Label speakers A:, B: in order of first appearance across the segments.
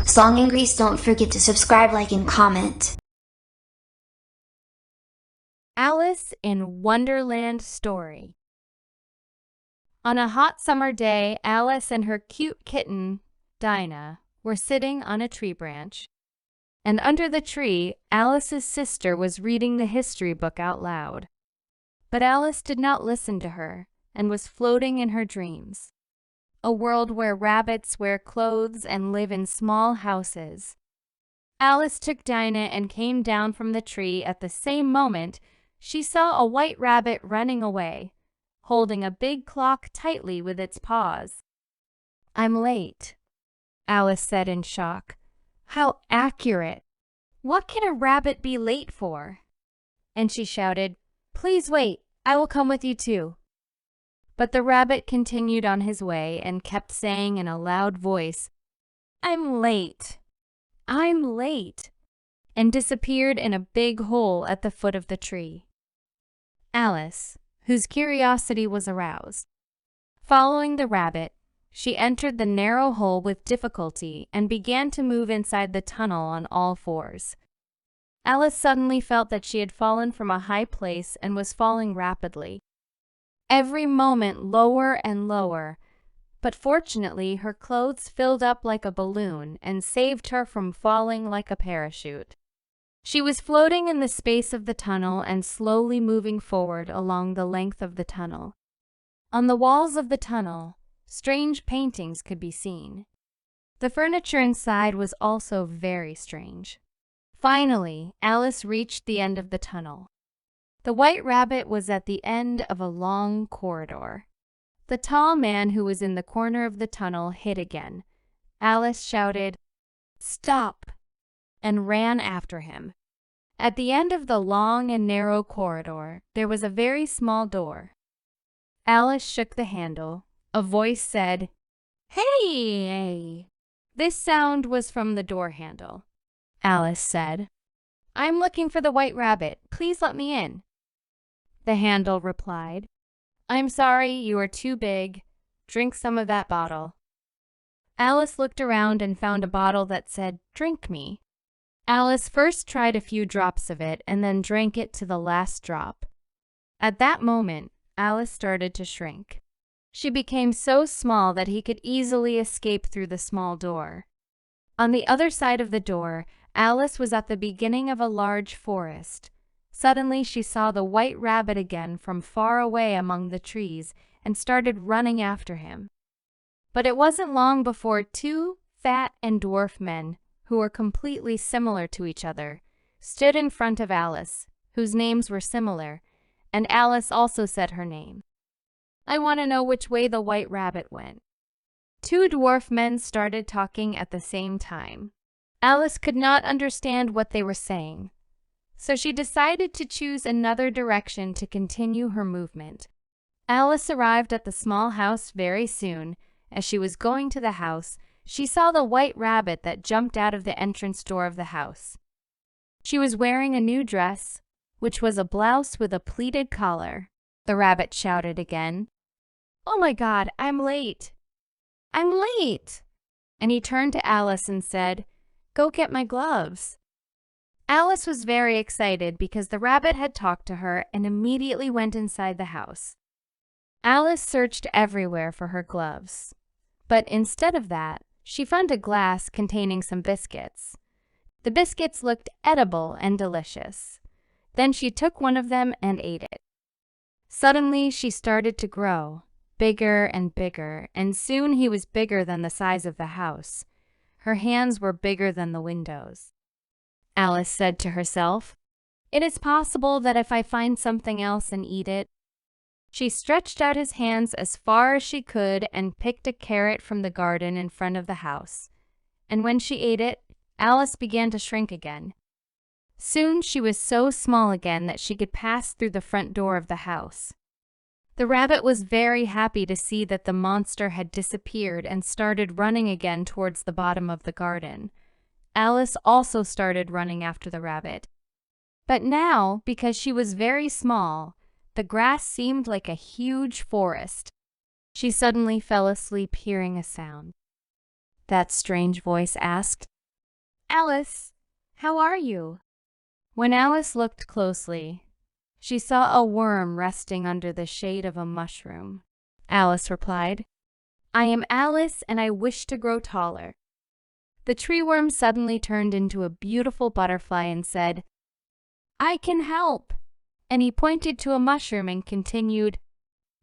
A: Song and Grease, don't forget to subscribe, like, and comment.
B: Alice in Wonderland story. On a hot summer day, Alice and her cute kitten, Dinah, were sitting on a tree branch. And under the tree, Alice's sister was reading the history book out loud. But Alice did not listen to her and was floating in her dreams. A world where rabbits wear clothes and live in small houses. Alice took Dinah and came down from the tree. At the same moment, she saw a white rabbit running away, holding a big clock tightly with its paws. "I'm late," Alice said in shock. "How accurate! What can a rabbit be late for?" And she shouted, "Please wait, I will come with you too." But the rabbit continued on his way and kept saying in a loud voice, "I'm late, I'm late," and disappeared in a big hole at the foot of the tree. Alice, whose curiosity was aroused, following the rabbit, she entered the narrow hole with difficulty and began to move inside the tunnel on all fours. Alice suddenly felt that she had fallen from a high place and was falling rapidly, every moment lower and lower, but fortunately her clothes filled up like a balloon and saved her from falling like a parachute. She was floating in the space of the tunnel and slowly moving forward along the length of the tunnel. On the walls of the tunnel, strange paintings could be seen. The furniture inside was also very strange. Finally, Alice reached the end of the tunnel. The white rabbit was at the end of a long corridor. The tall man who was in the corner of the tunnel hid again. Alice shouted, "Stop!" and ran after him. At the end of the long and narrow corridor, there was a very small door. Alice shook the handle. A voice said, "Hey!" This sound was from the door handle. Alice said, "I'm looking for the white rabbit. Please let me in." The handle replied, "I'm sorry, you are too big. Drink some of that bottle." Alice looked around and found a bottle that said, "Drink me." Alice first tried a few drops of it and then drank it to the last drop. At that moment, Alice started to shrink. She became so small that he could easily escape through the small door. On the other side of the door, Alice was at the beginning of a large forest. Suddenly, she saw the white rabbit again from far away among the trees and started running after him. But it wasn't long before two fat and dwarf men, who were completely similar to each other, stood in front of Alice, whose names were similar, and Alice also said her name. "I want to know which way the white rabbit went." Two dwarf men started talking at the same time. Alice could not understand what they were saying, so she decided to choose another direction to continue her movement. Alice arrived at the small house very soon. As she was going to the house, she saw the white rabbit that jumped out of the entrance door of the house. She was wearing a new dress, which was a blouse with a pleated collar. The rabbit shouted again, "Oh my God, I'm late! I'm late!" And he turned to Alice and said, "Go get my gloves." Alice was very excited because the rabbit had talked to her and immediately went inside the house. Alice searched everywhere for her gloves, but instead of that, she found a glass containing some biscuits. The biscuits looked edible and delicious. Then she took one of them and ate it. Suddenly, she started to grow, bigger and bigger, and soon he was bigger than the size of the house. Her hands were bigger than the windows. Alice said to herself, "It is possible that if I find something else and eat it." She stretched out his hands as far as she could and picked a carrot from the garden in front of the house. And when she ate it, Alice began to shrink again. Soon she was so small again that she could pass through the front door of the house. The rabbit was very happy to see that the monster had disappeared and started running again towards the bottom of the garden. Alice also started running after the rabbit. But now, because she was very small, the grass seemed like a huge forest. She suddenly fell asleep hearing a sound. That strange voice asked, Alice, how are you?" When Alice looked closely, she saw a worm resting under the shade of a mushroom. Alice replied, "I am Alice and I wish to grow taller." The tree worm suddenly turned into a beautiful butterfly and said, "I can help." And he pointed to a mushroom and continued,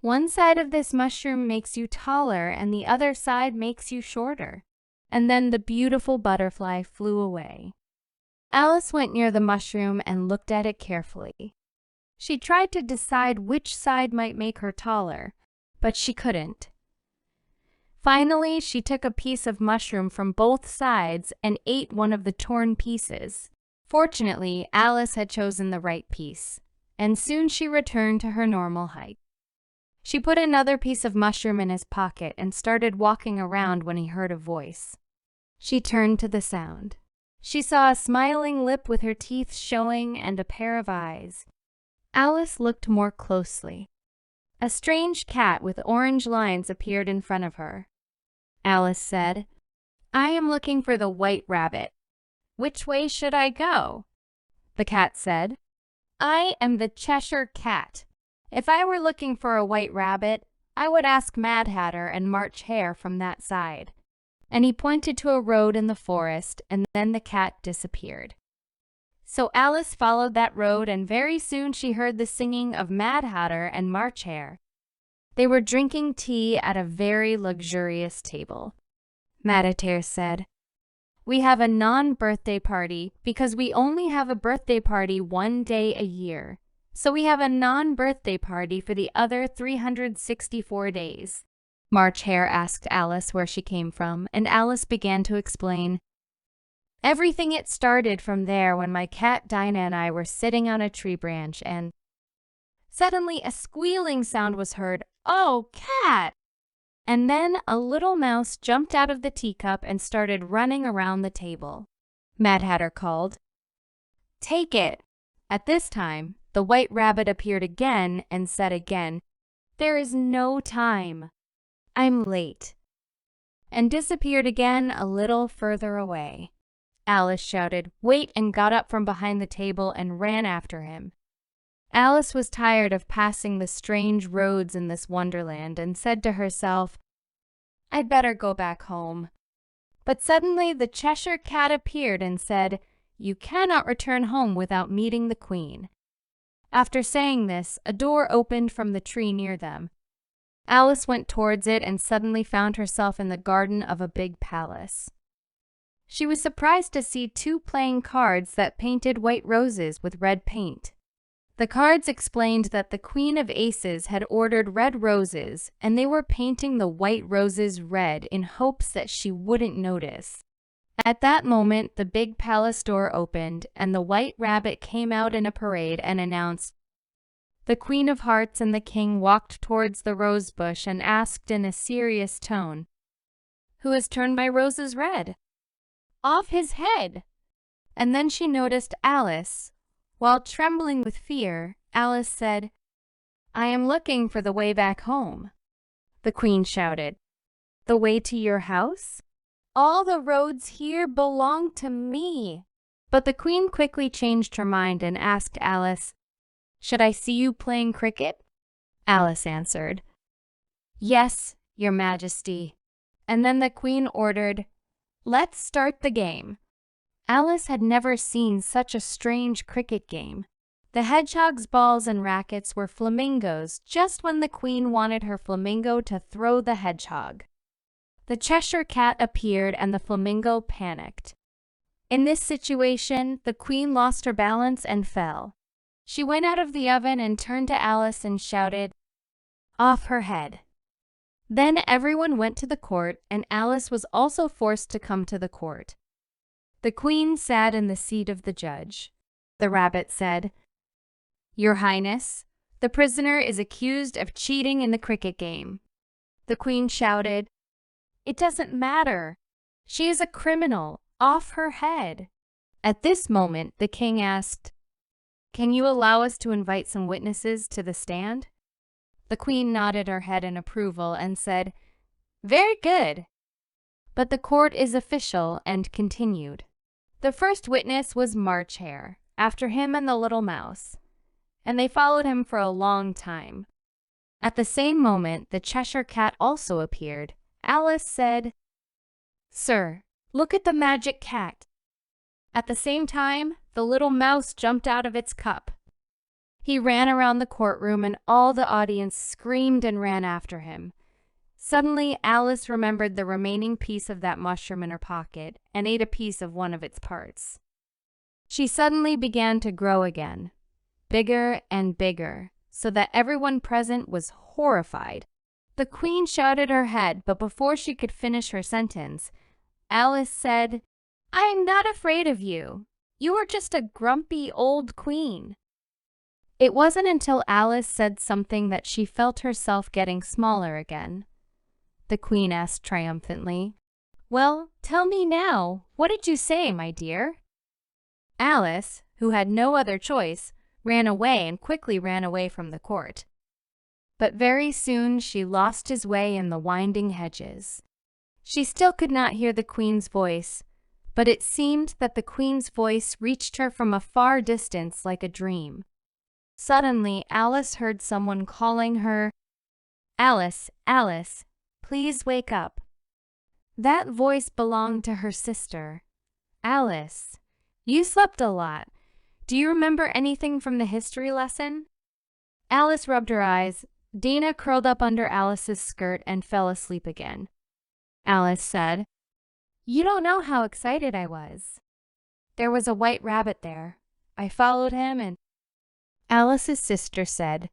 B: "One side of this mushroom makes you taller and the other side makes you shorter." And then the beautiful butterfly flew away. Alice went near the mushroom and looked at it carefully. She tried to decide which side might make her taller, but she couldn't. Finally, she took a piece of mushroom from both sides and ate one of the torn pieces. Fortunately, Alice had chosen the right piece, and soon she returned to her normal height. She put another piece of mushroom in his pocket and started walking around when he heard a voice. She turned to the sound. She saw a smiling lip with her teeth showing and a pair of eyes. Alice looked more closely. A strange cat with orange lines appeared in front of her. Alice said, "I am looking for the white rabbit. Which way should I go?" The cat said, "I am the Cheshire Cat. If I were looking for a white rabbit, I would ask Mad Hatter and March Hare from that side." And he pointed to a road in the forest, and then the cat disappeared. So Alice followed that road, and very soon she heard the singing of Mad Hatter and March Hare. They were drinking tea at a very luxurious table. Mad Hatter said, "We have a non-birthday party because we only have a birthday party one day a year. So we have a non-birthday party for the other 364 days. March Hare asked Alice where she came from, and Alice began to explain. "Everything it started from there when my cat Dinah and I were sitting on a tree branch and suddenly a squealing sound was heard. 'Oh, cat!' And then a little mouse jumped out of the teacup and started running around the table. Mad Hatter called, 'Take it!' At this time, the white rabbit appeared again and said again, 'There is no time. I'm late,' and disappeared again a little further away. Alice shouted, 'Wait!' and got up from behind the table and ran after him. Alice was tired of passing the strange roads in this wonderland and said to herself, 'I'd better go back home.' But suddenly the Cheshire Cat appeared and said, 'You cannot return home without meeting the Queen.' After saying this, a door opened from the tree near them. Alice went towards it and suddenly found herself in the garden of a big palace. She was surprised to see two playing cards that painted white roses with red paint. The cards explained that the Queen of Aces had ordered red roses, and they were painting the white roses red in hopes that she wouldn't notice. At that moment, the big palace door opened, and the White Rabbit came out in a parade and announced, "The Queen of Hearts," and the king walked towards the rose bush and asked in a serious tone, "Who has turned my roses red?" "Off his head!" And then she noticed Alice. While trembling with fear, Alice said, "I am looking for the way back home." The queen shouted, "The way to your house? All the roads here belong to me." But the queen quickly changed her mind and asked Alice, "Should I see you playing cricket?" Alice answered, "Yes, your majesty." And then the queen ordered, "Let's start the game." Alice had never seen such a strange cricket game. The hedgehog's balls and rackets were flamingos just when the queen wanted her flamingo to throw the hedgehog. The Cheshire Cat appeared and the flamingo panicked. In this situation, the queen lost her balance and fell. She went out of the oven and turned to Alice and shouted, "Off her head." Then everyone went to the court, and Alice was also forced to come to the court. The queen sat in the seat of the judge. The rabbit said, "Your Highness, the prisoner is accused of cheating in the cricket game." The queen shouted, "It doesn't matter. She is a criminal. Off her head." At this moment, the king asked, "Can you allow us to invite some witnesses to the stand?" The queen nodded her head in approval and said, "Very good." But the court is official and continued. The first witness was March Hare, after him and the little mouse, and they followed him for a long time. At the same moment, the Cheshire Cat also appeared. Alice said, "Sir, look at the magic cat." At the same time, the little mouse jumped out of its cup. He ran around the courtroom and all the audience screamed and ran after him. Suddenly, Alice remembered the remaining piece of that mushroom in her pocket and ate a piece of one of its parts. She suddenly began to grow again, bigger and bigger, so that everyone present was horrified. The Queen shot at her head, but before she could finish her sentence, Alice said, "I am not afraid of you. You are just a grumpy old queen." It wasn't until Alice said something that she felt herself getting smaller again. The Queen asked triumphantly, "Well, tell me now, what did you say, my dear?" Alice, who had no other choice, ran away and quickly ran away from the court. But very soon she lost his way in the winding hedges. She still could not hear the Queen's voice, but it seemed that the Queen's voice reached her from a far distance like a dream. Suddenly, Alice heard someone calling her, "Alice, Alice, please wake up." That voice belonged to her sister. "Alice, you slept a lot. Do you remember anything from the history lesson?" Alice rubbed her eyes. Dina curled up under Alice's skirt and fell asleep again. Alice said, "You don't know how excited I was. There was a white rabbit there. I followed him and—" Alice's sister said,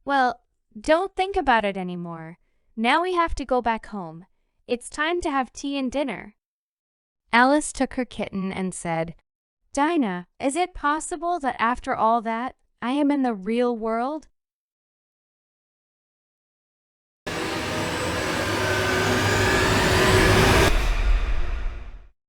B: "Well, don't think about it anymore. Now we have to go back home. It's time to have tea and dinner." Alice took her kitten and said, "Dinah, is it possible that after all that, I am in the real world?"